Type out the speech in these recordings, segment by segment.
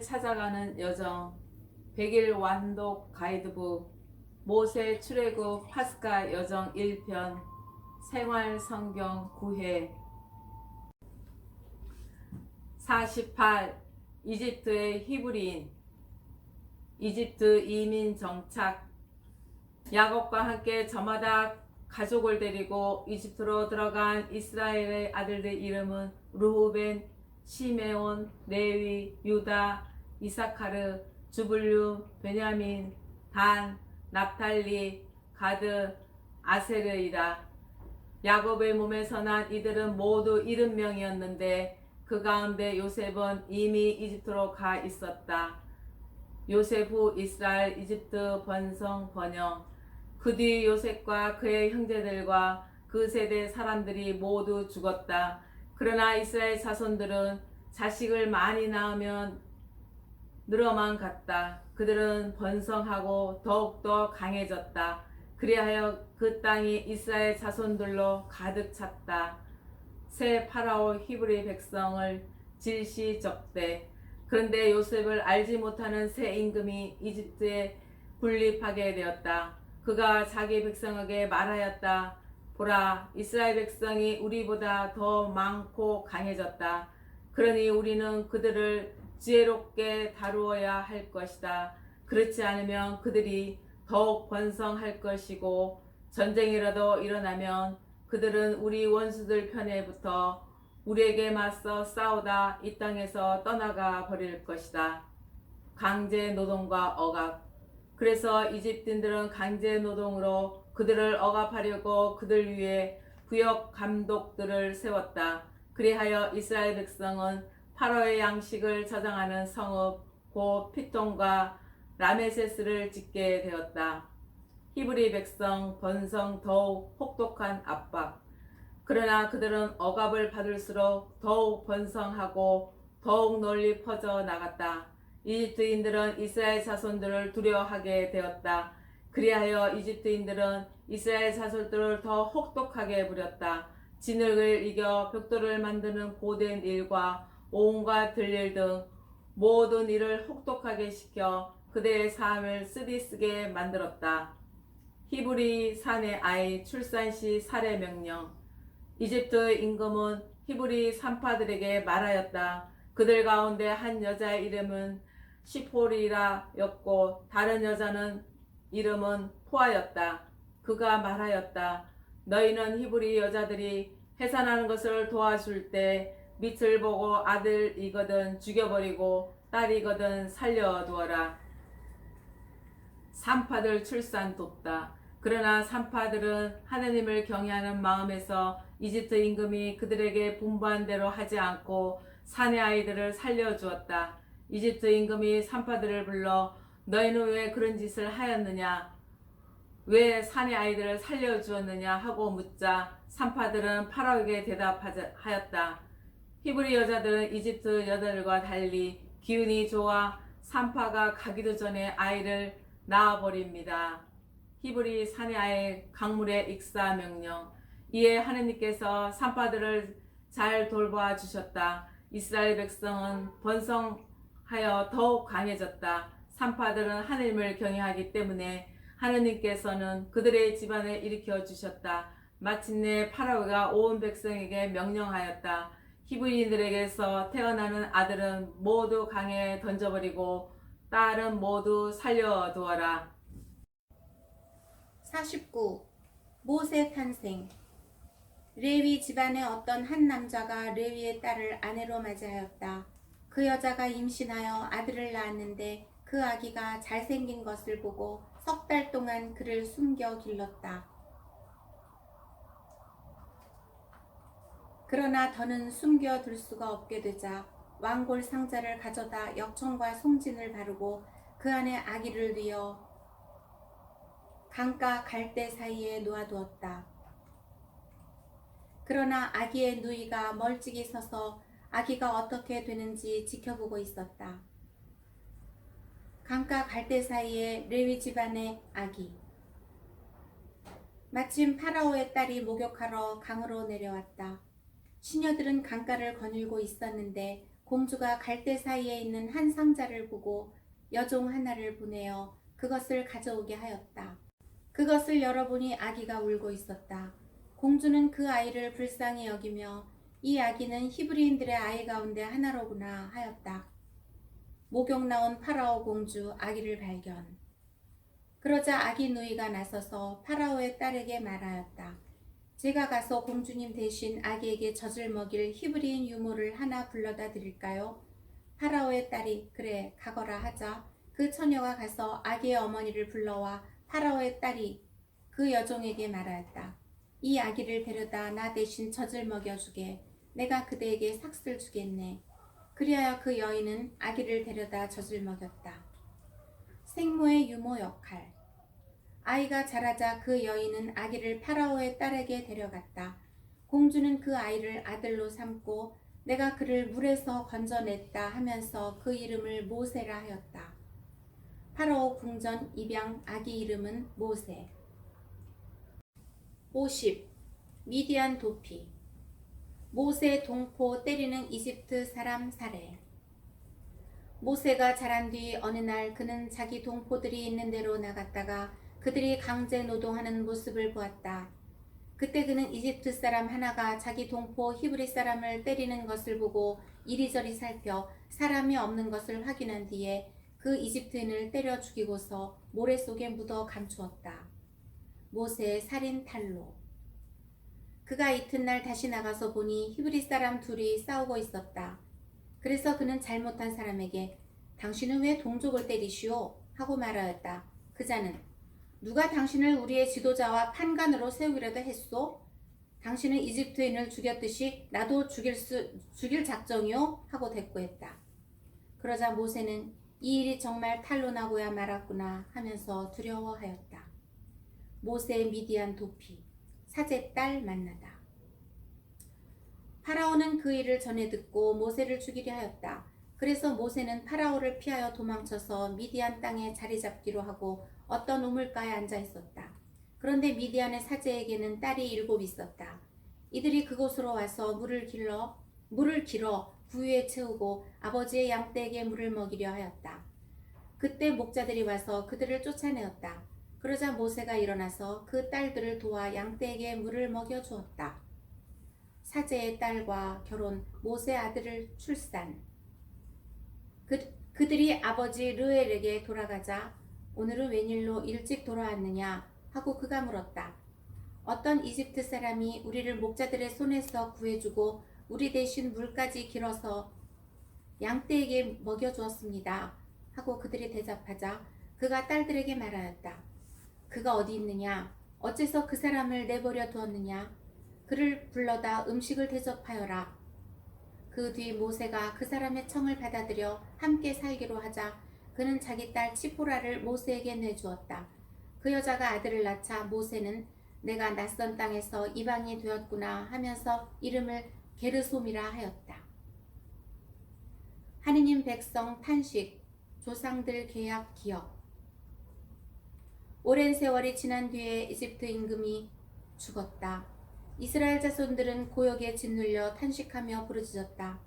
찾아가는 여정, 100일 완독 가이드북, 모세 출애굽 파스카 여정 1편, 생활 성경 9회, 48. 이집트의 히브리인, 이집트 이민 정착. 야곱과 함께 저마다 가족을 데리고 이집트로 들어간 이스라엘의 아들들 이름은 르후벤, 시메온, 레위, 유다, 이사카르, 주불륨, 베냐민, 단, 납탈리, 가드, 아세르이다. 야곱의 몸에서 난 이들은 모두 70명이었는데 그 가운데 요셉은 이미 이집트로 가 있었다. 요셉 후 이스라엘 이집트 번성 번영. 그 뒤 요셉과 그의 형제들과 그 세대 사람들이 모두 죽었다. 그러나 이스라엘 자손들은 자식을 많이 낳으면 늘어만 갔다. 그들은 번성하고 더욱더 강해졌다. 그리하여 그 땅이 이스라엘 자손들로 가득 찼다. 새 파라오 히브리 백성을 질시적대. 그런데 요셉을 알지 못하는 새 임금이 이집트에 군립하게 되었다. 그가 자기 백성에게 말하였다. 보라, 이스라엘 백성이 우리보다 더 많고 강해졌다. 그러니 우리는 그들을 지혜롭게 다루어야 할 것이다. 그렇지 않으면 그들이 더욱 번성할 것이고 전쟁이라도 일어나면 그들은 우리 원수들 편에 붙어 우리에게 맞서 싸우다 이 땅에서 떠나가 버릴 것이다. 강제 노동과 억압. 그래서 이집트인들은 강제 노동으로 그들을 억압하려고 그들 위에 부역 감독들을 세웠다. 그리하여 이스라엘 백성은 파라오의 양식을 저장하는 성읍 곧 피톤과 라메세스를 짓게 되었다. 히브리 백성 번성 더욱 혹독한 압박. 그러나 그들은 억압을 받을수록 더욱 번성하고 더욱 널리 퍼져 나갔다. 이집트인들은 이스라엘 자손들을 두려워하게 되었다. 그리하여 이집트인들은 이스라엘 자손들을 더 혹독하게 부렸다. 진흙을 이겨 벽돌을 만드는 고된 일과 온갖 들일 등 모든 일을 혹독하게 시켜 그들의 삶을 쓰디쓰게 만들었다. 히브리 사내 아이 출산 시 살해 명령. 이집트 임금은 히브리 산파들에게 말하였다. 그들 가운데 한 여자의 이름은 시포리라였고 다른 여자는 이름은 포아였다. 그가 말하였다. 너희는 히브리 여자들이 해산하는 것을 도와줄 때 밑을 보고 아들이거든 죽여버리고 딸이거든 살려두어라. 산파들 출산 돕다. 그러나 산파들은 하느님을 경외하는 마음에서 이집트 임금이 그들에게 분부한 대로 하지 않고 사내 아이들을 살려주었다. 이집트 임금이 산파들을 불러 너희는 왜 그런 짓을 하였느냐? 왜 사내 아이들을 살려주었느냐 하고 묻자 산파들은 파라오에게 대답하였다. 히브리 여자들은 이집트 여자들과 달리 기운이 좋아 산파가 가기도 전에 아이를 낳아버립니다. 히브리 사내 아이 강물의 익사 명령. 이에 하느님께서 산파들을 잘 돌봐 주셨다. 이스라엘 백성은 번성하여 더욱 강해졌다. 산파들은 하느님을 경외하기 때문에 하느님께서는 그들의 집안을 일으켜 주셨다. 마침내 파라오가 온 백성에게 명령하였다. 히브리인들에게서 태어나는 아들은 모두 강에 던져버리고 딸은 모두 살려두어라. 49. 모세 탄생. 레위 집안의 어떤 한 남자가 레위의 딸을 아내로 맞이하였다. 그 여자가 임신하여 아들을 낳았는데 그 아기가 잘생긴 것을 보고 석 달 동안 그를 숨겨 길렀다. 그러나 더는 숨겨둘 수가 없게 되자 왕골 상자를 가져다 역청과 송진을 바르고 그 안에 아기를 뉘어 강가 갈대 사이에 놓아두었다. 그러나 아기의 누이가 멀찍이 서서 아기가 어떻게 되는지 지켜보고 있었다. 강가 갈대 사이에 레위 집안의 아기. 마침 파라오의 딸이 목욕하러 강으로 내려왔다. 시녀들은 강가를 거닐고 있었는데 공주가 갈대 사이에 있는 한 상자를 보고 여종 하나를 보내어 그것을 가져오게 하였다. 그것을 열어보니 아기가 울고 있었다. 공주는 그 아이를 불쌍히 여기며 이 아기는 히브리인들의 아이 가운데 하나로구나 하였다. 목욕 나온 파라오 공주 아기를 발견. 그러자 아기 누이가 나서서 파라오의 딸에게 말하였다. 제가 가서 공주님 대신 아기에게 젖을 먹일 히브리인 유모를 하나 불러다 드릴까요? 파라오의 딸이 그래 가거라 하자 그 처녀가 가서 아기의 어머니를 불러와 파라오의 딸이 그 여종에게 말하였다. 이 아기를 데려다 나 대신 젖을 먹여주게. 내가 그대에게 삭슬 주겠네. 그리하여 그 여인은 아기를 데려다 젖을 먹였다. 생모의 유모 역할. 아이가 자라자 그 여인은 아기를 파라오의 딸에게 데려갔다. 공주는 그 아이를 아들로 삼고 내가 그를 물에서 건져냈다 하면서 그 이름을 모세라 하였다. 파라오 궁전 입양 아기 이름은 모세. 50. 미디안 도피. 모세 동포 때리는 이집트 사람 살해. 모세가 자란 뒤 어느 날 그는 자기 동포들이 있는 데로 나갔다가 그들이 강제 노동하는 모습을 보았다. 그때 그는 이집트 사람 하나가 자기 동포 히브리 사람을 때리는 것을 보고 이리저리 살펴 사람이 없는 것을 확인한 뒤에 그 이집트인을 때려 죽이고서 모래 속에 묻어 감추었다. 모세의 살인 탄로. 그가 이튿날 다시 나가서 보니 히브리 사람 둘이 싸우고 있었다. 그래서 그는 잘못한 사람에게 당신은 왜 동족을 때리시오? 하고 말하였다. 그자는 누가 당신을 우리의 지도자와 판관으로 세우기라도 했소? 당신은 이집트인을 죽였듯이 나도 죽일 작정이오? 하고 대꾸했다. 그러자 모세는 이 일이 정말 탄로나고야 말았구나 하면서 두려워하였다. 모세의 미디안 도피. 사제 딸 만나다. 파라오는 그 일을 전해 듣고 모세를 죽이려 하였다. 그래서 모세는 파라오를 피하여 도망쳐서 미디안 땅에 자리 잡기로 하고 어떤 우물가에 앉아 있었다. 그런데 미디안의 사제에게는 딸이 7 있었다. 이들이 그곳으로 와서 물을 길어 부위에 채우고 아버지의 양떼에게 물을 먹이려 하였다. 그때 목자들이 와서 그들을 쫓아내었다. 그러자 모세가 일어나서 그 딸들을 도와 양떼에게 물을 먹여 주었다. 사제의 딸과 결혼, 모세 아들을 출산. 그들이 아버지 르엘에게 돌아가자 오늘은 웬일로 일찍 돌아왔느냐 하고 그가 물었다. 어떤 이집트 사람이 우리를 목자들의 손에서 구해주고 우리 대신 물까지 길어서 양떼에게 먹여주었습니다 하고 그들이 대답하자 그가 딸들에게 말하였다. 그가 어디 있느냐? 어째서 그 사람을 내버려 두었느냐? 그를 불러다 음식을 대접하여라. 그 뒤 모세가 그 사람의 청을 받아들여 함께 살기로 하자 그는 자기 딸 치포라를 모세에게 내주었다. 그 여자가 아들을 낳자 모세는 내가 낯선 땅에서 이방이 되었구나 하면서 이름을 게르솜이라 하였다. 하느님 백성 탄식, 조상들 계약 기억. 오랜 세월이 지난 뒤에 이집트 임금이 죽었다. 이스라엘 자손들은 고역에 짓눌려 탄식하며 부르짖었다.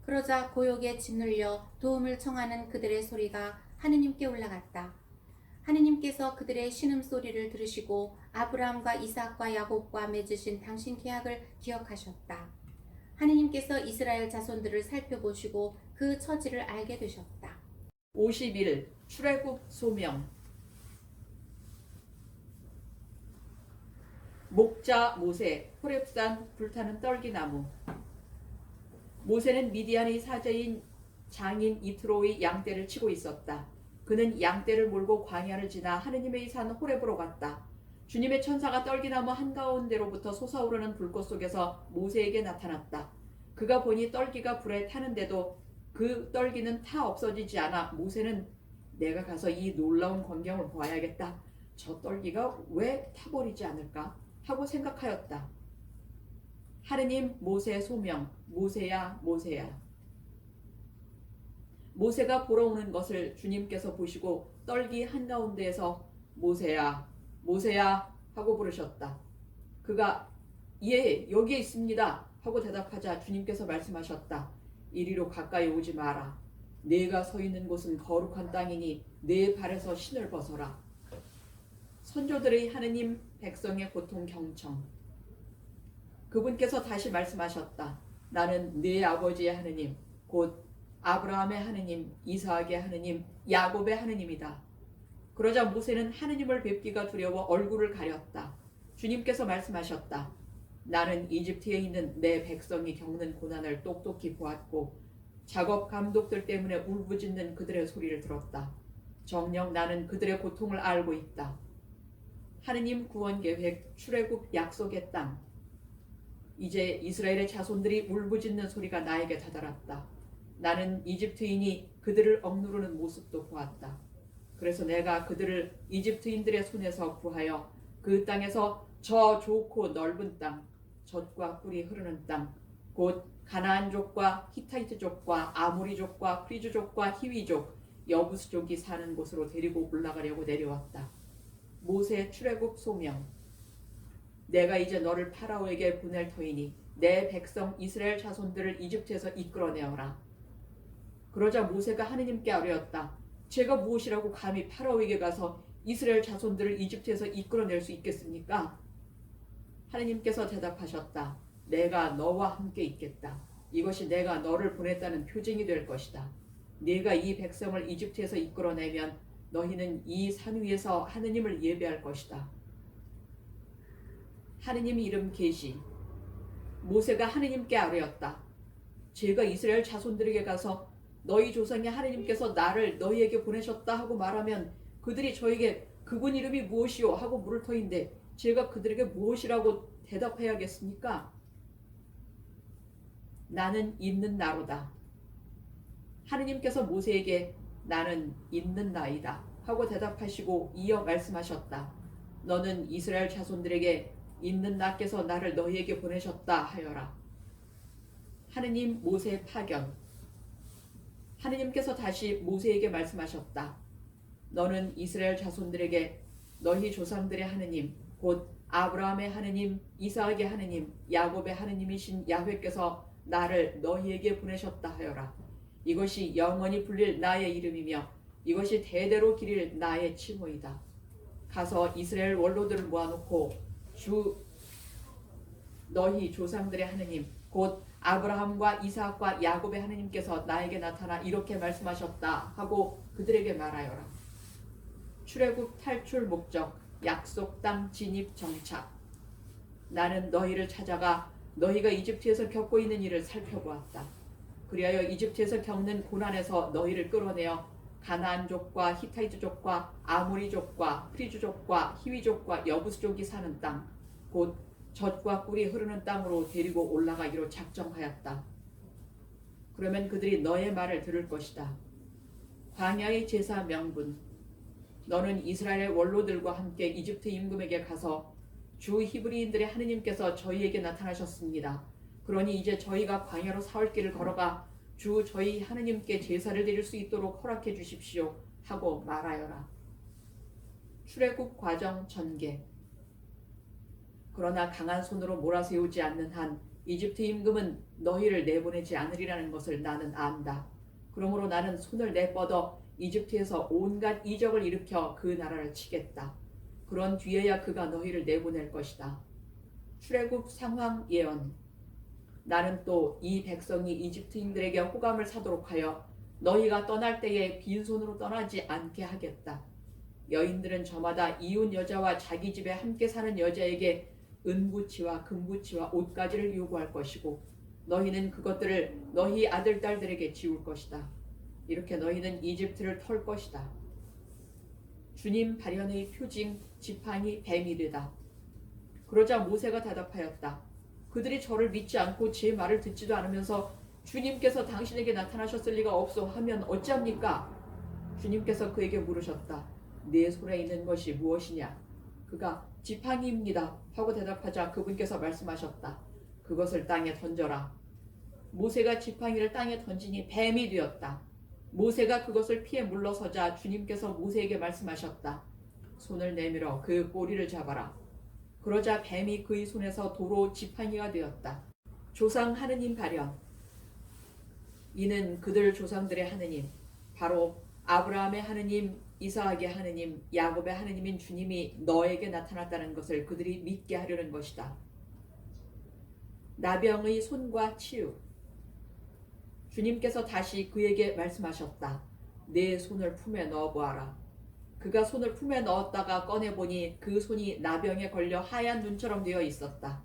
그러자 고역에 짓눌려 도움을 청하는 그들의 소리가 하느님께 올라갔다. 하느님께서 그들의 신음소리를 들으시고 아브라함과 이삭과 야곱과 맺으신 당신 계약을 기억하셨다. 하느님께서 이스라엘 자손들을 살펴보시고 그 처지를 알게 되셨다. 51. 출애굽 소명. 목자 모세, 호렙산 불타는 떨기나무. 모세는 미디안의 사제인 장인 이트로의 양떼를 치고 있었다. 그는 양떼를 몰고 광야를 지나 하느님의 산 호렙으로 갔다. 주님의 천사가 떨기나무 한가운데로부터 솟아오르는 불꽃 속에서 모세에게 나타났다. 그가 보니 떨기가 불에 타는데도 그 떨기는 타 없어지지 않아 모세는 내가 가서 이 놀라운 광경을 보아야겠다. 저 떨기가 왜 타버리지 않을까? 하고 생각하였다. 하느님 모세 소명. 모세야 모세야. 모세가 보러 오는 것을 주님께서 보시고 떨기 한가운데에서 모세야 모세야 하고 부르셨다. 그가 예 여기에 있습니다 하고 대답하자 주님께서 말씀하셨다. 이리로 가까이 오지 마라. 네가 서 있는 곳은 거룩한 땅이니 네 발에서 신을 벗어라. 선조들의 하느님, 백성의 고통 경청. 그분께서 다시 말씀하셨다. 나는 네 아버지의 하느님, 곧 아브라함의 하느님, 이삭의 하느님, 야곱의 하느님이다. 그러자 모세는 하느님을 뵙기가 두려워 얼굴을 가렸다. 주님께서 말씀하셨다. 나는 이집트에 있는 내 백성이 겪는 고난을 똑똑히 보았고 작업 감독들 때문에 울부짖는 그들의 소리를 들었다. 정녕 나는 그들의 고통을 알고 있다. 하느님 구원 계획, 출애굽 약속의 땅. 이제 이스라엘의 자손들이 울부짖는 소리가 나에게 다다랐다. 나는 이집트인이 그들을 억누르는 모습도 보았다. 그래서 내가 그들을 이집트인들의 손에서 구하여 그 땅에서 저 좋고 넓은 땅, 젖과 꿀이 흐르는 땅, 곧 가나안족과 히타이트족과 아모리족과 프리즈족과 히위족, 여부스족이 사는 곳으로 데리고 올라가려고 내려왔다. 모세 출애굽 소명. 내가 이제 너를 파라오에게 보낼 터이니 내 백성 이스라엘 자손들을 이집트에서 이끌어내어라. 그러자 모세가 하느님께 아뢰었다. 제가 무엇이라고 감히 파라오에게 가서 이스라엘 자손들을 이집트에서 이끌어낼 수 있겠습니까? 하느님께서 대답하셨다. 내가 너와 함께 있겠다. 이것이 내가 너를 보냈다는 표징이 될 것이다. 네가 이 백성을 이집트에서 이끌어내면 너희는 이 산 위에서 하느님을 예배할 것이다. 하느님 이름 계시. 모세가 하느님께 아뢰었다. 제가 이스라엘 자손들에게 가서 너희 조상의 하느님께서 나를 너희에게 보내셨다 하고 말하면 그들이 저에게 그분 이름이 무엇이요 하고 물을 터인데 제가 그들에게 무엇이라고 대답해야겠습니까? 나는 있는 나로다. 하느님께서 모세에게 나는 있는 나이다 하고 대답하시고 이어 말씀하셨다. 너는 이스라엘 자손들에게 있는 나께서 나를 너희에게 보내셨다 하여라. 하느님 모세 파견. 하느님께서 다시 모세에게 말씀하셨다. 너는 이스라엘 자손들에게 너희 조상들의 하느님 곧 아브라함의 하느님, 이삭의 하느님, 야곱의 하느님이신 야훼께서 나를 너희에게 보내셨다 하여라. 이것이 영원히 불릴 나의 이름이며 이것이 대대로 기릴 나의 칭호이다. 가서 이스라엘 원로들을 모아놓고 주 너희 조상들의 하느님 곧 아브라함과 이삭과 야곱의 하느님께서 나에게 나타나 이렇게 말씀하셨다 하고 그들에게 말하여라. 출애굽 탈출 목적 약속 땅 진입 정착. 나는 너희를 찾아가 너희가 이집트에서 겪고 있는 일을 살펴보았다. 그리하여 이집트에서 겪는 고난에서 너희를 끌어내어 가나안족과 히타이트족과 아모리족과 프리즈족과 히위족과 여부스족이 사는 땅, 곧 젖과 꿀이 흐르는 땅으로 데리고 올라가기로 작정하였다. 그러면 그들이 너의 말을 들을 것이다. 광야의 제사 명분. 너는 이스라엘의 원로들과 함께 이집트 임금에게 가서 주 히브리인들의 하느님께서 저희에게 나타나셨습니다. 그러니 이제 저희가 광야로 사흘 길을 걸어가 주 저희 하느님께 제사를 드릴 수 있도록 허락해 주십시오 하고 말하여라. 출애굽 과정 전개. 그러나 강한 손으로 몰아세우지 않는 한 이집트 임금은 너희를 내보내지 않으리라는 것을 나는 안다. 그러므로 나는 손을 내뻗어 이집트에서 온갖 이적을 일으켜 그 나라를 치겠다. 그런 뒤에야 그가 너희를 내보낼 것이다. 출애굽 상황 예언. 나는 또 이 백성이 이집트인들에게 호감을 사도록 하여 너희가 떠날 때에 빈손으로 떠나지 않게 하겠다. 여인들은 저마다 이웃 여자와 자기 집에 함께 사는 여자에게 은부치와 금부치와 옷가지를 요구할 것이고 너희는 그것들을 너희 아들 딸들에게 지울 것이다. 이렇게 너희는 이집트를 털 것이다. 주님 발현의 표징 지팡이 뱀이르다. 그러자 모세가 대답하였다. 그들이 저를 믿지 않고 제 말을 듣지도 않으면서 주님께서 당신에게 나타나셨을 리가 없어 하면 어찌합니까? 주님께서 그에게 물으셨다. 네 손에 있는 것이 무엇이냐? 그가 지팡이입니다 하고 대답하자 그분께서 말씀하셨다. 그것을 땅에 던져라. 모세가 지팡이를 땅에 던지니 뱀이 되었다. 모세가 그것을 피해 물러서자 주님께서 모세에게 말씀하셨다. 손을 내밀어 그 꼬리를 잡아라. 그러자 뱀이 그의 손에서 도로 지팡이가 되었다. 조상 하느님 발현. 이는 그들 조상들의 하느님, 바로 아브라함의 하느님, 이삭의 하느님, 야곱의 하느님인 주님이 너에게 나타났다는 것을 그들이 믿게 하려는 것이다. 나병의 손과 치유. 주님께서 다시 그에게 말씀하셨다. 내 손을 품에 넣어보아라. 그가 손을 품에 넣었다가 꺼내보니 그 손이 나병에 걸려 하얀 눈처럼 되어 있었다.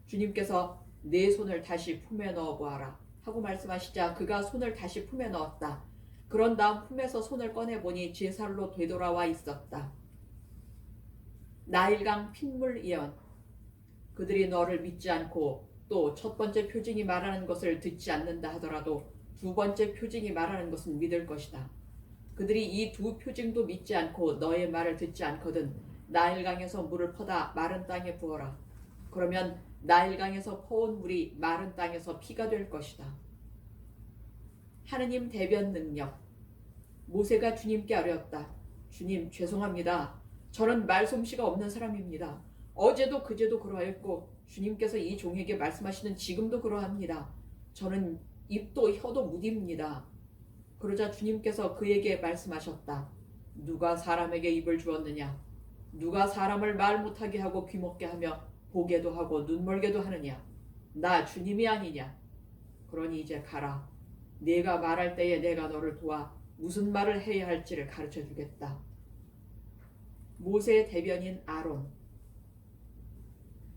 주님께서 내 손을 다시 품에 넣어보아라 하고 말씀하시자 그가 손을 다시 품에 넣었다. 그런 다음 품에서 손을 꺼내보니 제살로 되돌아와 있었다. 나일강 핏물 예언. 그들이 너를 믿지 않고 또 첫 번째 표징이 말하는 것을 듣지 않는다 하더라도 두 번째 표징이 말하는 것은 믿을 것이다. 그들이 이 두 표징도 믿지 않고 너의 말을 듣지 않거든 나일강에서 물을 퍼다 마른 땅에 부어라. 그러면 나일강에서 퍼온 물이 마른 땅에서 피가 될 것이다. 하느님 대변 능력. 모세가 주님께 아뢰었다. 주님, 죄송합니다. 저는 말솜씨가 없는 사람입니다. 어제도 그제도 그러하였고 주님께서 이 종에게 말씀하시는 지금도 그러합니다. 저는 입도 혀도 무디입니다. 그러자 주님께서 그에게 말씀하셨다. 누가 사람에게 입을 주었느냐? 누가 사람을 말 못하게 하고 귀먹게 하며 보게도 하고 눈멀게도 하느냐? 나 주님이 아니냐? 그러니 이제 가라. 네가 말할 때에 내가 너를 도와 무슨 말을 해야 할지를 가르쳐 주겠다. 모세의 대변인 아론.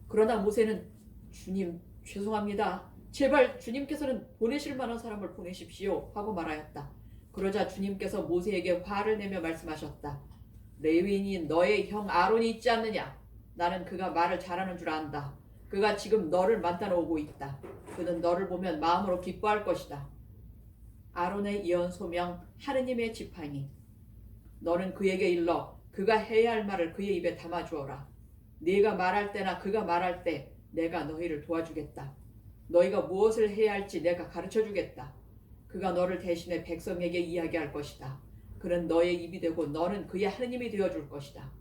그러나 모세는 주님, 죄송합니다. 제발 주님께서는 보내실 만한 사람을 보내십시오 하고 말하였다. 그러자 주님께서 모세에게 화를 내며 말씀하셨다. 레위인인 너의 형 아론이 있지 않느냐? 나는 그가 말을 잘하는 줄 안다. 그가 지금 너를 만나러 오고 있다. 그는 너를 보면 마음으로 기뻐할 것이다. 아론의 예언 소명 하느님의 지팡이. 너는 그에게 일러 그가 해야 할 말을 그의 입에 담아주어라. 네가 말할 때나 그가 말할 때 내가 너희를 도와주겠다. 너희가 무엇을 해야 할지 내가 가르쳐주겠다. 그가 너를 대신해 백성에게 이야기할 것이다. 그는 너의 입이 되고 너는 그의 하느님이 되어줄 것이다.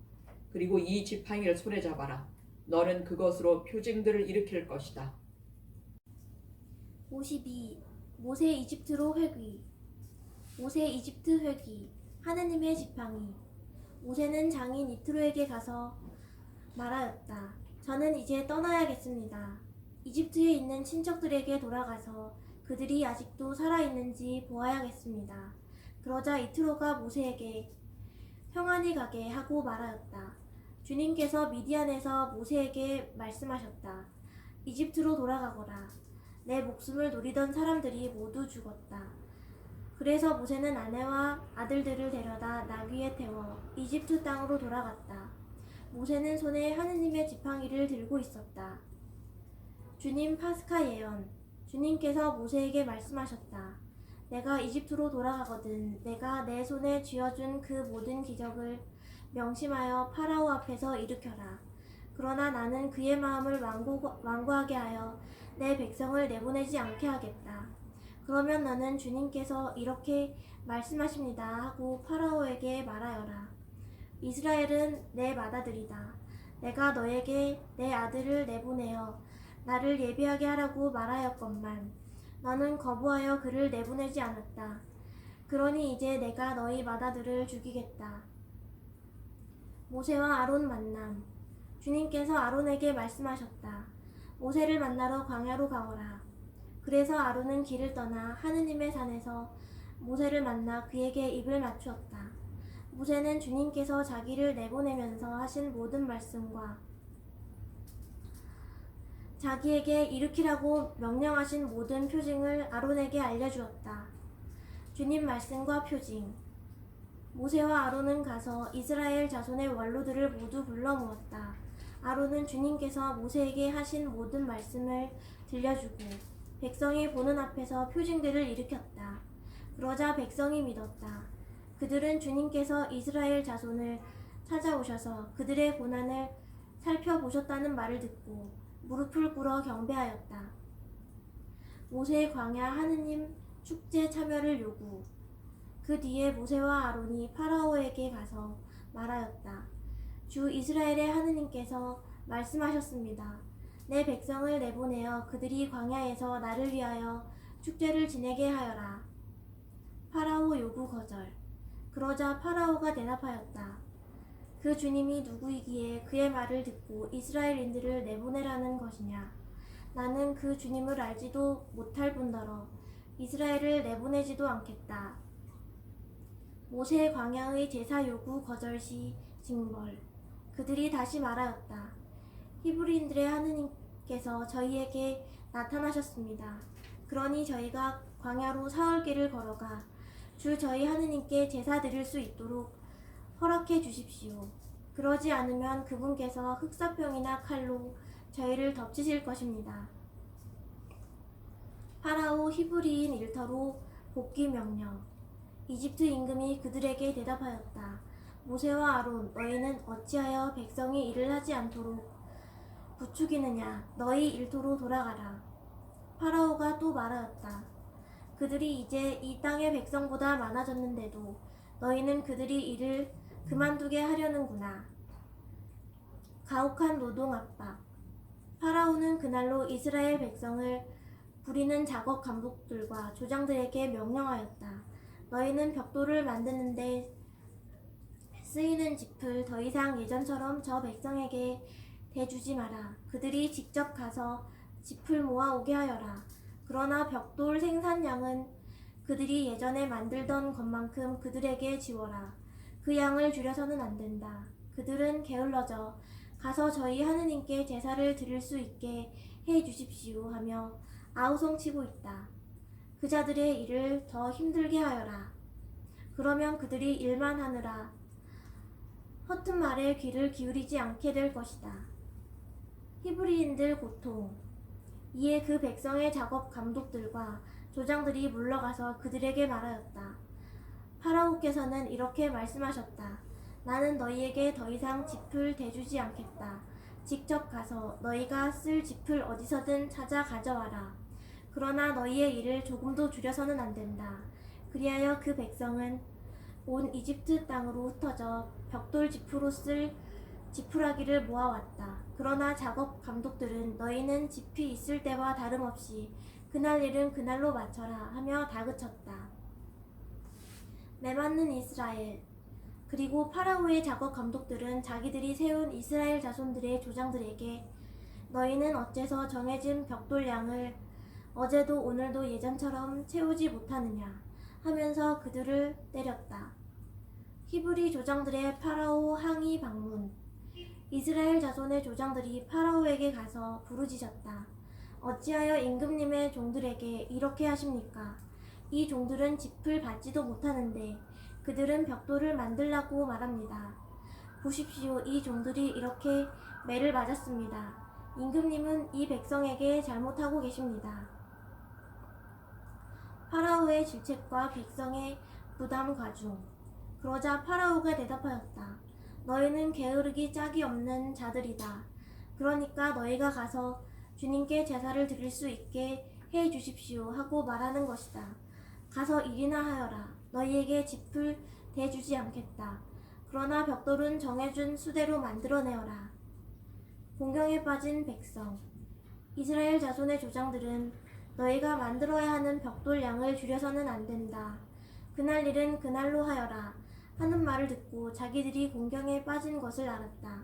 그리고 이 지팡이를 손에 잡아라. 너는 그것으로 표징들을 일으킬 것이다. 52. 모세 이집트로 회귀. 모세 이집트 회귀. 하느님의 지팡이. 모세는 장인 이트로에게 가서 말하였다. 저는 이제 떠나야겠습니다. 이집트에 있는 친척들에게 돌아가서 그들이 아직도 살아있는지 보아야겠습니다. 그러자 이트로가 모세에게 평안히 가게 하고 말하였다. 주님께서 미디안에서 모세에게 말씀하셨다. 이집트로 돌아가거라. 내 목숨을 노리던 사람들이 모두 죽었다. 그래서 모세는 아내와 아들들을 데려다 나귀에 태워 이집트 땅으로 돌아갔다. 모세는 손에 하느님의 지팡이를 들고 있었다. 주님 파스카 예언. 주님께서 모세에게 말씀하셨다. 내가 이집트로 돌아가거든 내가 내 손에 쥐어준 그 모든 기적을 명심하여 파라오 앞에서 일으켜라. 그러나 나는 그의 마음을 완고하게 하여 내 백성을 내보내지 않게 하겠다. 그러면 너는 주님께서 이렇게 말씀하십니다 하고 파라오에게 말하여라. 이스라엘은 내 맏아들이다. 내가 너에게 내 아들을 내보내어 나를 예비하게 하라고 말하였건만 너는 거부하여 그를 내보내지 않았다. 그러니 이제 내가 너희 맏아들을 죽이겠다. 모세와 아론 만남. 주님께서 아론에게 말씀하셨다. 모세를 만나러 광야로 가거라. 그래서 아론은 길을 떠나 하느님의 산에서 모세를 만나 그에게 입을 맞추었다. 모세는 주님께서 자기를 내보내면서 하신 모든 말씀과 자기에게 일으키라고 명령하신 모든 표징을 아론에게 알려주었다. 주님 말씀과 표징. 모세와 아론은 가서 이스라엘 자손의 원로들을 모두 불러 모았다. 아론은 주님께서 모세에게 하신 모든 말씀을 들려주고 백성이 보는 앞에서 표징들을 일으켰다. 그러자 백성이 믿었다. 그들은 주님께서 이스라엘 자손을 찾아오셔서 그들의 고난을 살펴보셨다는 말을 듣고 무릎을 꿇어 경배하였다. 모세의 광야 하느님 축제 참여를 요구. 그 뒤에 모세와 아론이 파라오에게 가서 말하였다. 주 이스라엘의 하느님께서 말씀하셨습니다. 내 백성을 내보내어 그들이 광야에서 나를 위하여 축제를 지내게 하여라. 파라오 요구 거절. 그러자 파라오가 대답하였다. 그 주님이 누구이기에 그의 말을 듣고 이스라엘인들을 내보내라는 것이냐. 나는 그 주님을 알지도 못할 뿐더러 이스라엘을 내보내지도 않겠다. 모세의 광야의 제사 요구 거절 시 징벌. 그들이 다시 말하였다. 히브리인들의 하느님께서 저희에게 나타나셨습니다. 그러니 저희가 광야로 사흘길을 걸어가 주 저희 하느님께 제사 드릴 수 있도록 허락해 주십시오. 그러지 않으면 그분께서 흑사병이나 칼로 저희를 덮치실 것입니다. 파라오 히브리인 일터로 복귀 명령. 이집트 임금이 그들에게 대답하였다. 모세와 아론, 너희는 어찌하여 백성이 일을 하지 않도록 부추기느냐. 너희 일터로 돌아가라. 파라오가 또 말하였다. 그들이 이제 이 땅의 백성보다 많아졌는데도 너희는 그들이 일을 그만두게 하려는구나. 가혹한 노동 압박. 파라오는 그날로 이스라엘 백성을 부리는 작업 감독들과 조장들에게 명령하였다. 너희는 벽돌을 만드는데 쓰이는 짚을 더 이상 예전처럼 저 백성에게 대주지 마라. 그들이 직접 가서 짚을 모아 오게 하여라. 그러나 벽돌 생산량은 그들이 예전에 만들던 것만큼 그들에게 지워라. 그 양을 줄여서는 안 된다. 그들은 게을러져 가서 저희 하느님께 제사를 드릴 수 있게 해 주십시오 하며 아우성치고 있다. 그 자들의 일을 더 힘들게 하여라. 그러면 그들이 일만 하느라 허튼 말에 귀를 기울이지 않게 될 것이다. 히브리인들 고통. 이에 그 백성의 작업 감독들과 조장들이 물러가서 그들에게 말하였다. 파라오께서는 이렇게 말씀하셨다. 나는 너희에게 더 이상 짚을 대주지 않겠다. 직접 가서 너희가 쓸 짚을 어디서든 찾아 가져와라. 그러나 너희의 일을 조금도 줄여서는 안 된다. 그리하여 그 백성은 온 이집트 땅으로 흩어져 벽돌 짚으로 쓸 지푸라기를 모아왔다. 그러나 작업 감독들은 너희는 짚이 있을 때와 다름없이 그날 일은 그날로 마쳐라 하며 다그쳤다. 메맞는 이스라엘. 그리고 파라오의 작업 감독들은 자기들이 세운 이스라엘 자손들의 조장들에게 너희는 어째서 정해진 벽돌 양을 어제도 오늘도 예전처럼 채우지 못하느냐 하면서 그들을 때렸다. 히브리 조장들의 파라오 항의 방문. 이스라엘 자손의 조장들이 파라오에게 가서 부르짖었다. 어찌하여 임금님의 종들에게 이렇게 하십니까? 이 종들은 짚을 받지도 못하는데 그들은 벽돌을 만들라고 말합니다. 보십시오. 이 종들이 이렇게 매를 맞았습니다. 임금님은 이 백성에게 잘못하고 계십니다. 파라오의 질책과 백성의 부담 가중. 그러자 파라오가 대답하였다. 너희는 게으르기 짝이 없는 자들이다. 그러니까 너희가 가서 주님께 제사를 드릴 수 있게 해 주십시오 하고 말하는 것이다. 가서 일이나 하여라. 너희에게 짚을 대주지 않겠다. 그러나 벽돌은 정해준 수대로 만들어내어라. 공경에 빠진 백성. 이스라엘 자손의 조장들은 너희가 만들어야 하는 벽돌 양을 줄여서는 안 된다. 그날 일은 그날로 하여라 하는 말을 듣고 자기들이 공경에 빠진 것을 알았다.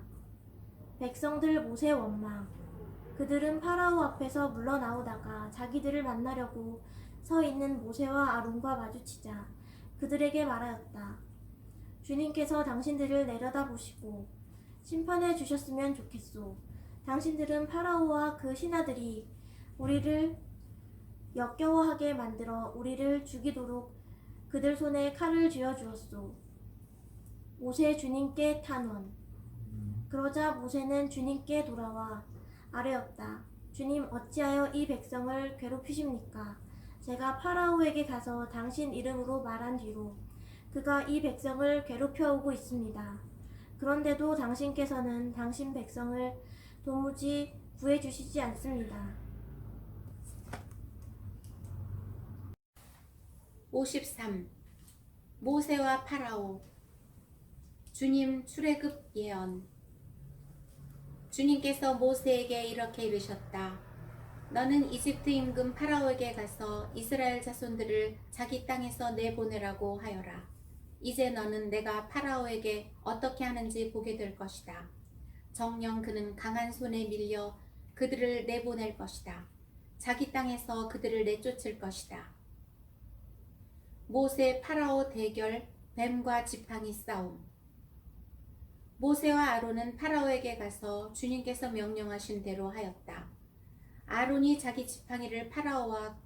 백성들 모세 원망. 그들은 파라오 앞에서 물러나오다가 자기들을 만나려고 서 있는 모세와 아론과 마주치자 그들에게 말하였다. 주님께서 당신들을 내려다보시고 심판해 주셨으면 좋겠소. 당신들은 파라오와 그 신하들이 우리를 역겨워하게 만들어 우리를 죽이도록 그들 손에 칼을 쥐어주었소. 모세 주님께 탄원. 그러자 모세는 주님께 돌아와 아뢰었다. 주님 어찌하여 이 백성을 괴롭히십니까? 제가 파라오에게 가서 당신 이름으로 말한 뒤로 그가 이 백성을 괴롭혀 오고 있습니다. 그런데도 당신께서는 당신 백성을 도무지 구해주시지 않습니다. 53. 모세와 파라오. 주님 출애굽 예언. 주님께서 모세에게 이렇게 이르셨다. 너는 이집트 임금 파라오에게 가서 이스라엘 자손들을 자기 땅에서 내보내라고 하여라. 이제 너는 내가 파라오에게 어떻게 하는지 보게 될 것이다. 정녕 그는 강한 손에 밀려 그들을 내보낼 것이다. 자기 땅에서 그들을 내쫓을 것이다. 모세 파라오 대결 뱀과 지팡이 싸움. 모세와 아론은 파라오에게 가서 주님께서 명령하신 대로 하였다. 아론이 자기 지팡이를 파라오와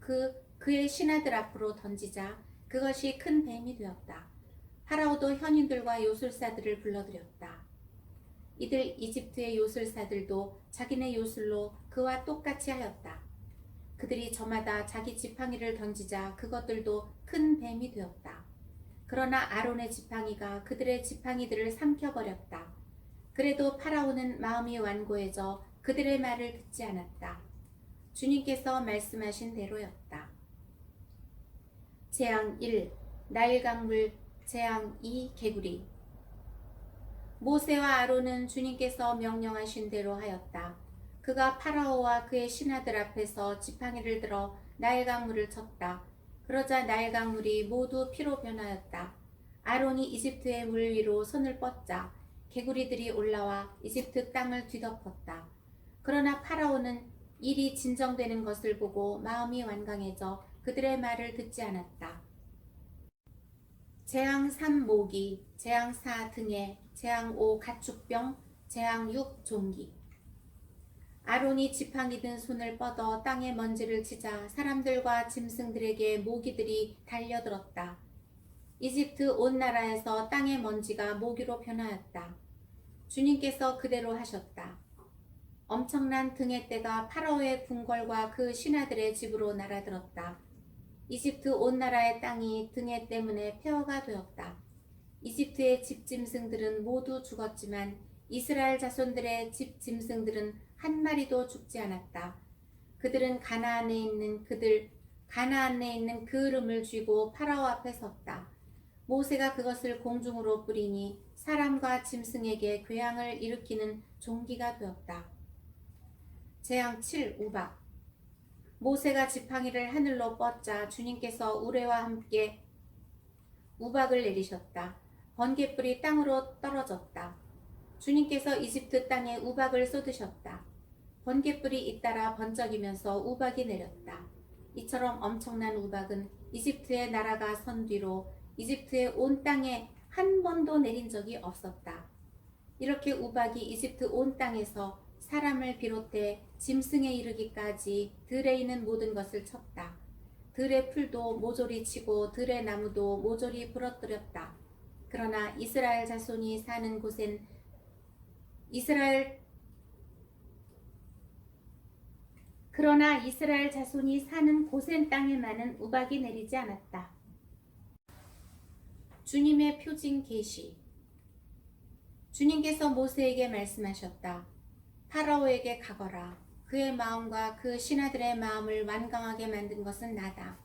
그의 신하들 앞으로 던지자 그것이 큰 뱀이 되었다. 파라오도 현인들과 요술사들을 불러들였다. 이들 이집트의 요술사들도 자기네 요술로 그와 똑같이 하였다. 그들이 저마다 자기 지팡이를 던지자 그것들도 큰 뱀이 되었다. 그러나 아론의 지팡이가 그들의 지팡이들을 삼켜버렸다. 그래도 파라오는 마음이 완고해져 그들의 말을 듣지 않았다. 주님께서 말씀하신 대로였다. 재앙 1. 나일강물. 재앙 2. 개구리. 모세와 아론은 주님께서 명령하신 대로 하였다. 그가 파라오와 그의 신하들 앞에서 지팡이를 들어 나일강물을 쳤다. 그러자 나일강물이 모두 피로 변하였다. 아론이 이집트의 물 위로 손을 뻗자 개구리들이 올라와 이집트 땅을 뒤덮었다. 그러나 파라오는 일이 진정되는 것을 보고 마음이 완강해져 그들의 말을 듣지 않았다. 재앙 3. 모기. 재앙 4. 등에. 재앙 5. 가축병. 재앙 6. 종기. 아론이 지팡이 든 손을 뻗어 땅에 먼지를 치자 사람들과 짐승들에게 모기들이 달려들었다. 이집트 온 나라에서 땅의 먼지가 모기로 변하였다. 주님께서 그대로 하셨다. 엄청난 등의 떼가 파라오의 궁궐과 그 신하들의 집으로 날아들었다. 이집트 온 나라의 땅이 등의 때문에 폐허가 되었다. 이집트의 집 짐승들은 모두 죽었지만 이스라엘 자손들의 집 짐승들은 한 마리도 죽지 않았다. 그들은 가나안에 있는 그을음을 쥐고 파라오 앞에 섰다. 모세가 그것을 공중으로 뿌리니 사람과 짐승에게 괴항을 일으키는 종기가 되었다. 재앙 7. 우박. 모세가 지팡이를 하늘로 뻗자 주님께서 우레와 함께 우박을 내리셨다. 번갯불이 땅으로 떨어졌다. 주님께서 이집트 땅에 우박을 쏟으셨다. 번갯불이 잇따라 번쩍이면서 우박이 내렸다. 이처럼 엄청난 우박은 이집트의 나라가 선 뒤로 이집트의 온 땅에 한 번도 내린 적이 없었다. 이렇게 우박이 이집트 온 땅에서 사람을 비롯해 짐승에 이르기까지 들에 있는 모든 것을 쳤다. 들의 풀도 모조리 치고 들의 나무도 모조리 부러뜨렸다. 그러나 이스라엘 자손이 사는 곳엔 이스라엘 자손이 사는 고센 땅에만은 우박이 내리지 않았다. 주님의 표징 계시. 주님께서 모세에게 말씀하셨다. 파라오에게 가거라. 그의 마음과 그 신하들의 마음을 완강하게 만든 것은 나다.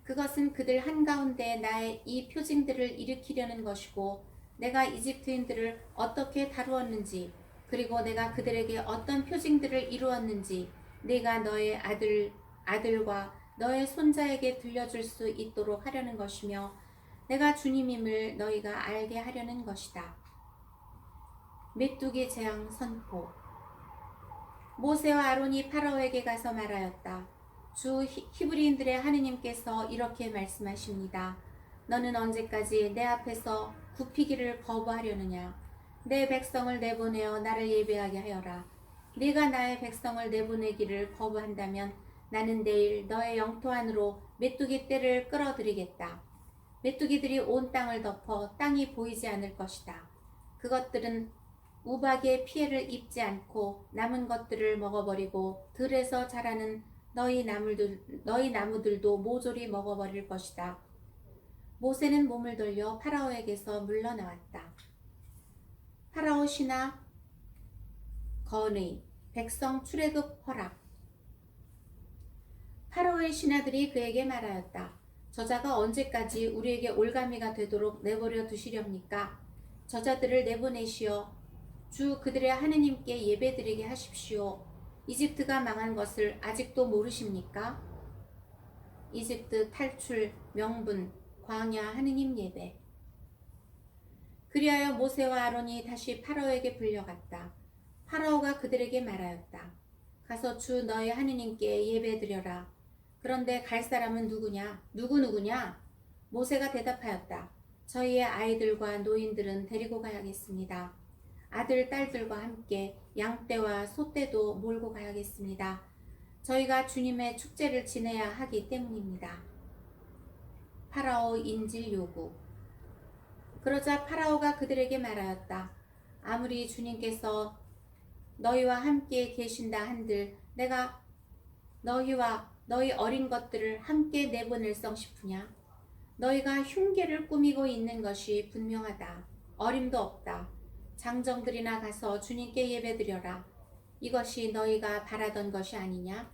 그것은 그들 한가운데 나의 이 표징들을 일으키려는 것이고 내가 이집트인들을 어떻게 다루었는지 그리고 내가 그들에게 어떤 표징들을 이루었는지 네가 너의 아들과 너의 손자에게 들려줄 수 있도록 하려는 것이며 내가 주님임을 너희가 알게 하려는 것이다. 메뚜기 재앙 선포. 모세와 아론이 파라오에게 가서 말하였다. 주 히브리인들의 하느님께서 이렇게 말씀하십니다. 너는 언제까지 내 앞에서 굽히기를 거부하려느냐? 내 백성을 내보내어 나를 예배하게 하여라. 네가 나의 백성을 내보내기를 거부한다면 나는 내일 너의 영토 안으로 메뚜기 떼를 끌어들이겠다. 메뚜기들이 온 땅을 덮어 땅이 보이지 않을 것이다. 그것들은 우박의 피해를 입지 않고 남은 것들을 먹어버리고 들에서 자라는 너희 나무들도 모조리 먹어버릴 것이다. 모세는 몸을 돌려 파라오에게서 물러나왔다. 파라오 신하 건의 백성 출애굽 허락. 파라오의 신하들이 그에게 말하였다. 저자가 언제까지 우리에게 올가미가 되도록 내버려 두시렵니까? 저자들을 내보내시어 주 그들의 하느님께 예배드리게 하십시오. 이집트가 망한 것을 아직도 모르십니까? 이집트 탈출 명분 광야 하느님 예배. 그리하여 모세와 아론이 다시 파라오에게 불려갔다. 파라오가 그들에게 말하였다. 가서 주 너희 하느님께 예배드려라. 그런데 갈 사람은 누구냐? 누구냐? 모세가 대답하였다. 저희의 아이들과 노인들은 데리고 가야겠습니다. 아들, 딸들과 함께 양떼와 소떼도 몰고 가야겠습니다. 저희가 주님의 축제를 지내야 하기 때문입니다. 파라오 인질 요구. 그러자 파라오가 그들에게 말하였다. 아무리 주님께서 너희와 함께 계신다 한들 내가 너희와 너희 어린 것들을 함께 내보낼성 싶으냐? 너희가 흉계를 꾸미고 있는 것이 분명하다. 어림도 없다. 장정들이나 가서 주님께 예배드려라. 이것이 너희가 바라던 것이 아니냐?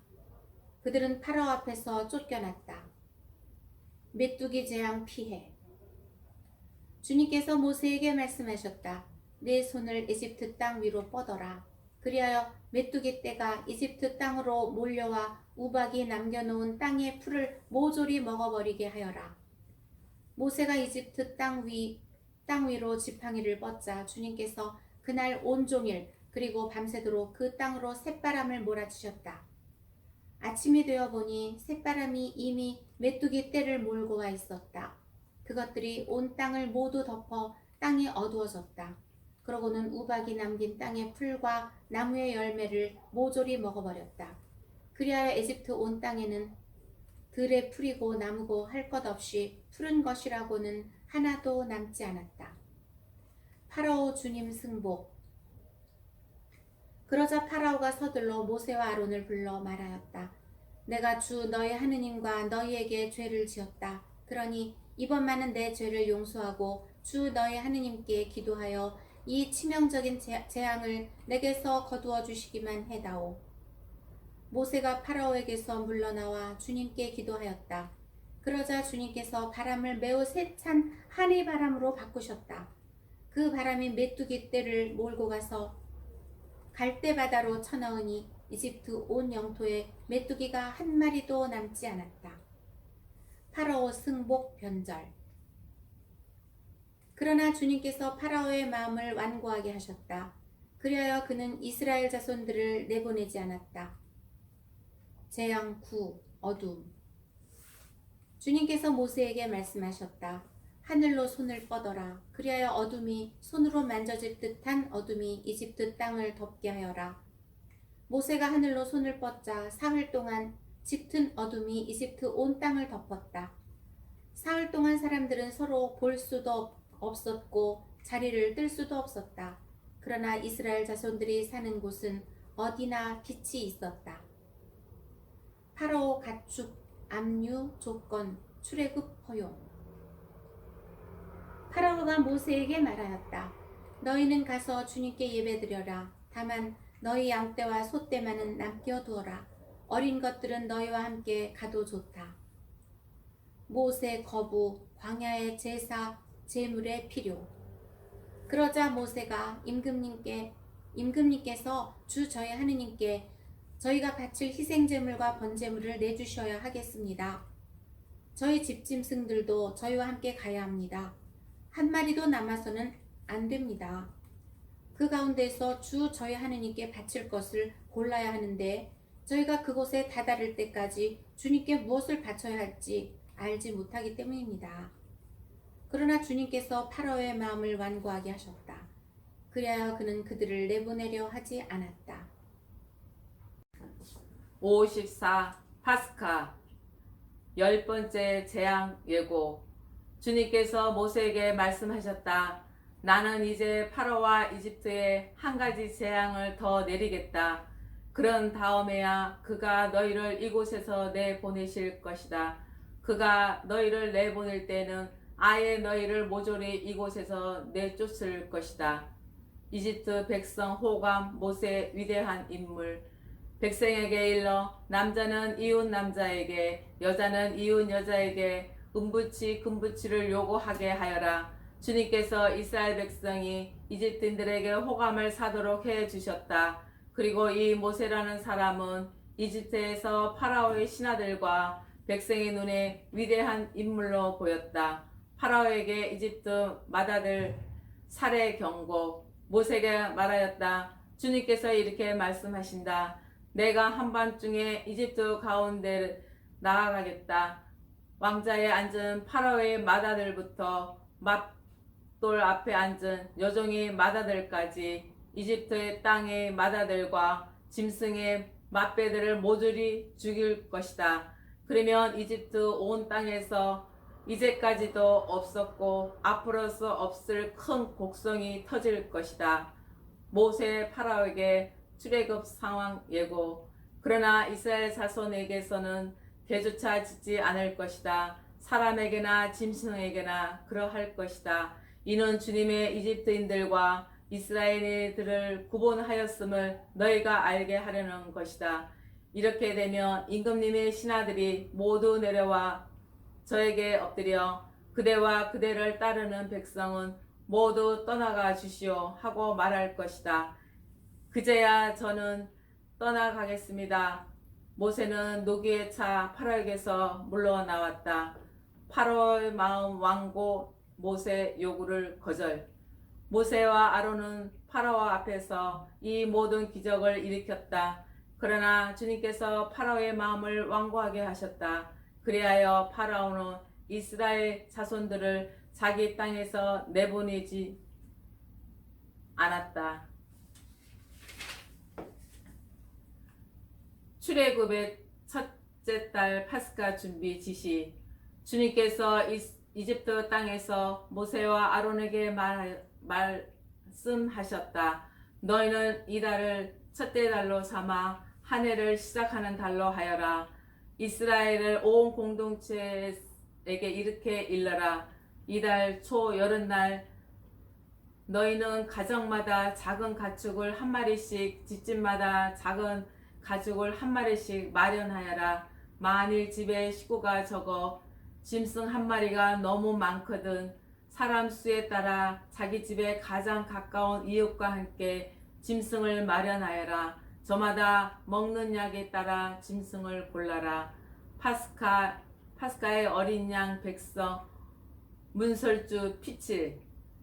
그들은 파라오 앞에서 쫓겨났다. 메뚜기 재앙 피해. 주님께서 모세에게 말씀하셨다. 내 손을 이집트 땅 위로 뻗어라. 그리하여 메뚜기 떼가 이집트 땅으로 몰려와 우박이 남겨놓은 땅의 풀을 모조리 먹어버리게 하여라. 모세가 이집트 땅 위로 지팡이를 뻗자 주님께서 그날 온종일 그리고 밤새도록 그 땅으로 새바람을 몰아치셨다. 아침이 되어 보니 새바람이 이미 메뚜기 떼를 몰고 와 있었다. 그것들이 온 땅을 모두 덮어 땅이 어두워졌다. 그러고는 우박이 남긴 땅의 풀과 나무의 열매를 모조리 먹어버렸다. 그리하여 이집트 온 땅에는 들에 풀이고 나무고 할 것 없이 푸른 것이라고는 하나도 남지 않았다. 파라오 주님 승복. 그러자 파라오가 서둘러 모세와 아론을 불러 말하였다. 내가 주 너희 하느님과 너희에게 죄를 지었다. 그러니 이번만은 내 죄를 용서하고 주 너희 하느님께 기도하여 이 치명적인 재앙을 내게서 거두어 주시기만 해다오. 모세가 파라오에게서 물러나와 주님께 기도하였다. 그러자 주님께서 바람을 매우 세찬 한이 바람으로 바꾸셨다. 그 바람이 메뚜기 떼를 몰고 가서 갈대바다로 쳐넣으니 이집트 온 영토에 메뚜기가 한 마리도 남지 않았다. 파라오 승복 변절. 그러나 주님께서 파라오의 마음을 완고하게 하셨다. 그리하여 그는 이스라엘 자손들을 내보내지 않았다. 재앙 9. 어둠. 주님께서 모세에게 말씀하셨다. 하늘로 손을 뻗어라. 그리하여 어둠이 손으로 만져질 듯한 어둠이 이집트 땅을 덮게 하여라. 모세가 하늘로 손을 뻗자 사흘 동안 짙은 어둠이 이집트 온 땅을 덮었다. 사흘 동안 사람들은 서로 볼 수도 없었고 자리를 뜰 수도 없었다. 그러나 이스라엘 자손들이 사는 곳은 어디나 빛이 있었다. 파라오 가축, 압류, 조건, 출애굽 허용. 파라오가 모세에게 말하였다. 너희는 가서 주님께 예배드려라. 다만 너희 양떼와 소떼만은 남겨두어라. 어린 것들은 너희와 함께 가도 좋다. 모세 거부, 광야의 제사, 제물의 필요. 그러자 모세가 임금님께서 주 저희 하느님께 저희가 바칠 희생제물과 번제물을 내주셔야 하겠습니다. 저희 집짐승들도 저희와 함께 가야 합니다. 한 마리도 남아서는 안 됩니다. 그 가운데서 주 저희 하느님께 바칠 것을 골라야 하는데 저희가 그곳에 다다를 때까지 주님께 무엇을 바쳐야 할지 알지 못하기 때문입니다. 그러나 주님께서 파라오의 마음을 완고하게 하셨다. 그리하여 그는 그들을 내보내려 하지 않았다. 54. 파스카 10번째 재앙 예고. 주님께서 모세에게 말씀하셨다. 나는 이제 파라오와 이집트에 한 가지 재앙을 더 내리겠다. 그런 다음에야 그가 너희를 이곳에서 내보내실 것이다. 그가 너희를 내보낼 때는 아예 너희를 모조리 이곳에서 내쫓을 것이다. 이집트 백성 호감 모세 위대한 인물. 백성에게 일러 남자는 이웃 남자에게 여자는 이웃 여자에게 은부치 금부치를 요구하게 하여라. 주님께서 이스라엘 백성이 이집트인들에게 호감을 사도록 해 주셨다. 그리고 이 모세라는 사람은 이집트에서 파라오의 신하들과 백성의 눈에 위대한 인물로 보였다. 파라오에게 이집트 맏아들 살해 경고. 모세가 말하였다. 주님께서 이렇게 말씀하신다. 내가 한밤중에 이집트 가운데 나아가겠다. 왕자에 앉은 파라오의 맏아들부터 맏돌 앞에 앉은 여종의 맏아들까지 이집트의 땅의 맏아들과 짐승의 맏배들을 모조리 죽일 것이다. 그러면 이집트 온 땅에서 이제까지도 없었고 앞으로서 없을 큰 곡성이 터질 것이다. 모세 파라오에게 출애굽 상황 예고. 그러나 이스라엘 자손에게서는 대조차 짓지 않을 것이다. 사람에게나 짐승에게나 그러할 것이다. 이는 주님의 이집트인들과 이스라엘인들을 구분하였음을 너희가 알게 하려는 것이다. 이렇게 되면 임금님의 신하들이 모두 내려와 저에게 엎드려 그대와 그대를 따르는 백성은 모두 떠나가 주시오 하고 말할 것이다. 그제야 저는 떠나가겠습니다. 모세는 노기에 차 파라오에게서 물러나왔다. 파라오의 마음 완고 모세 요구를 거절. 모세와 아론은 파라오 앞에서 이 모든 기적을 일으켰다. 그러나 주님께서 파라오의 마음을 완고하게 하셨다. 그리하여 파라오는 이스라엘 자손들을 자기 땅에서 내보내지 않았다. 출애굽의 첫째 달 파스카 준비 지시. 주님께서 이집트 땅에서 모세와 아론에게 말씀하셨다. 너희는 이 달을 첫째 달로 삼아 한 해를 시작하는 달로 하여라. 이스라엘을 온 공동체에게 이렇게 일러라. 이달 초 여름날 너희는 가정마다 작은 가축을 한 마리씩, 집집마다 작은 가축을 한 마리씩 마련하여라. 만일 집에 식구가 적어 짐승 한 마리가 너무 많거든 사람 수에 따라 자기 집에 가장 가까운 이웃과 함께 짐승을 마련하여라. 저마다 먹는 약에 따라 짐승을 골라라. 파스카의 어린 양 백성 문설주 피칠.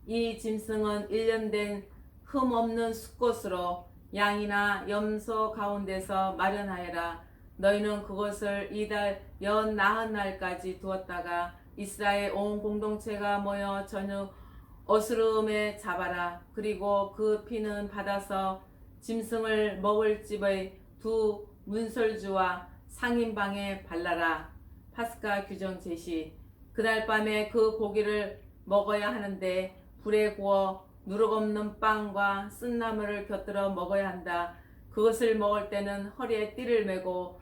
이 짐승은 1년 된 흠 없는 숫곳으로 양이나 염소 가운데서 마련하여라. 너희는 그것을 이달 연 나흔 날까지 두었다가 이스라엘 온 공동체가 모여 저녁 어스름에 잡아라. 그리고 그 피는 받아서 짐승을 먹을 집의 두 문설주와 상인방에 발라라. 파스카 규정 제시. 그날 밤에 그 고기를 먹어야 하는데 불에 구워 누룩 없는 빵과 쓴나물을 곁들여 먹어야 한다. 그것을 먹을 때는 허리에 띠를 메고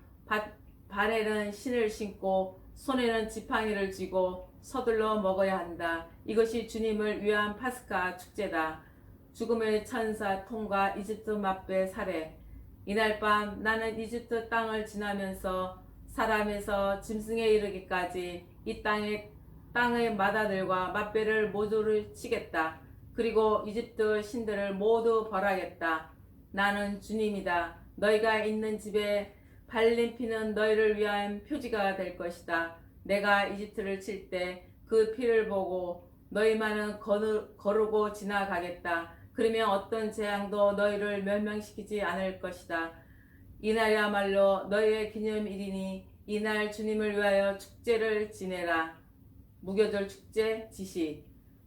발에는 신을 신고 손에는 지팡이를 쥐고 서둘러 먹어야 한다. 이것이 주님을 위한 파스카 축제다. 죽음의 천사 통과 이집트 맏배 살해. 이날 밤 나는 이집트 땅을 지나면서 사람에서 짐승에 이르기까지 이 땅의 맏아들과 맏배를 모조리 치겠다. 그리고 이집트 신들을 모두 벌하겠다. 나는 주님이다. 너희가 있는 집에 발린 피는 너희를 위한 표지가 될 것이다. 내가 이집트를 칠 때 그 피를 보고 너희만은 거르고 지나가겠다. 그러면 어떤 재앙도 너희를 멸망시키지 않을 것이다. 이날이야말로 너희의 기념일이니 이날 주님을 위하여 축제를 지내라. 무교절 축제 지시.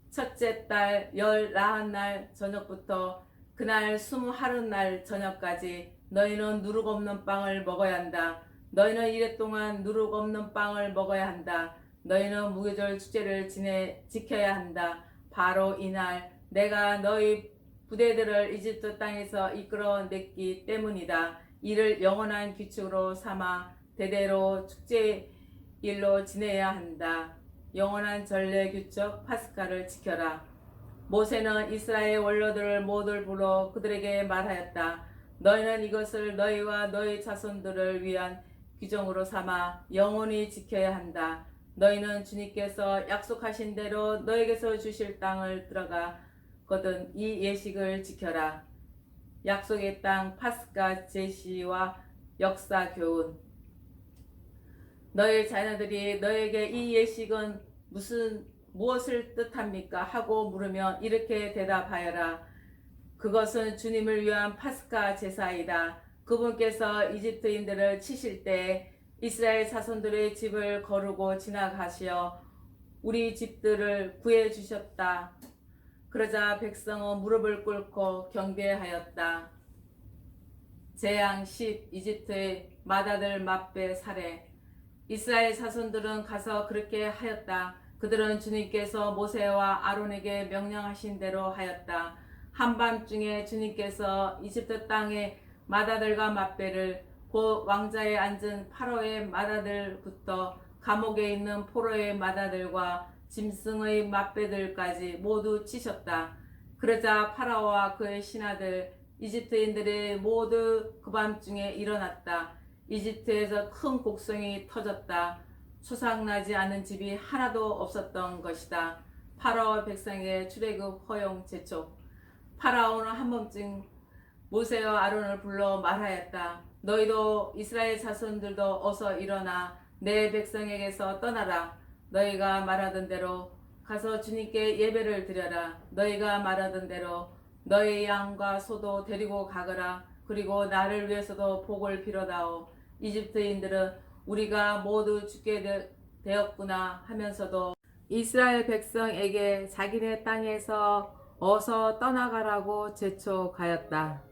첫째 달 열 나흔 날 저녁부터 그날 20하룻날 저녁까지 너희는 누룩 없는 빵을 먹어야 한다. 너희는 이래 동안 누룩 없는 빵을 먹어야 한다. 너희는 무교절 축제를 지켜야 한다. 바로 이날 내가 너희 부대들을 이집트 땅에서 이끌어냈기 때문이다. 이를 영원한 규칙으로 삼아 대대로 축제일로 지내야 한다. 영원한 전례 규칙 파스카를 지켜라. 모세는 이스라엘 원로들을 모두 불러 그들에게 말하였다. 너희는 이것을 너희와 너희 자손들을 위한 규정으로 삼아 영원히 지켜야 한다. 너희는 주님께서 약속하신 대로 너희에게서 주실 땅을 들어가거든 이 예식을 지켜라. 약속의 땅 파스가 제시와 역사 교훈. 너의 자녀들이 너에게 이 예식은 무엇을 뜻합니까? 하고 물으면 이렇게 대답하여라. 그것은 주님을 위한 파스카 제사이다. 그분께서 이집트인들을 치실 때 이스라엘 자손들의 집을 거르고 지나가시어 우리 집들을 구해 주셨다. 그러자 백성은 무릎을 꿇고 경배하였다. 재앙 10 이집트의 맏아들 맏배 살해. 이스라엘 자손들은 가서 그렇게 하였다. 그들은 주님께서 모세와 아론에게 명령하신 대로 하였다. 한밤중에 주님께서 이집트 땅의 맏아들과 맏배를 곧 왕자에 앉은 파로의 맏아들부터 감옥에 있는 포로의 맏아들과 짐승의 맏배들까지 모두 치셨다. 그러자 파라오와 그의 신하들 이집트인들이 모두 그 밤중에 일어났다. 이집트에서 큰 곡성이 터졌다. 수상나지 않은 집이 하나도 없었던 것이다. 파라오 백성의 출애굽 허용 재촉. 파라오는 한밤중 모세와 아론을 불러 말하였다. 너희도 이스라엘 자손들도 어서 일어나 내 백성에게서 떠나라. 너희가 말하던 대로 가서 주님께 예배를 드려라. 너희가 말하던 대로 너희 양과 소도 데리고 가거라. 그리고 나를 위해서도 복을 빌어다오. 이집트인들은 우리가 모두 죽게 되었구나 하면서도 이스라엘 백성에게 자기네 땅에서 어서 떠나가라고 재촉하였다.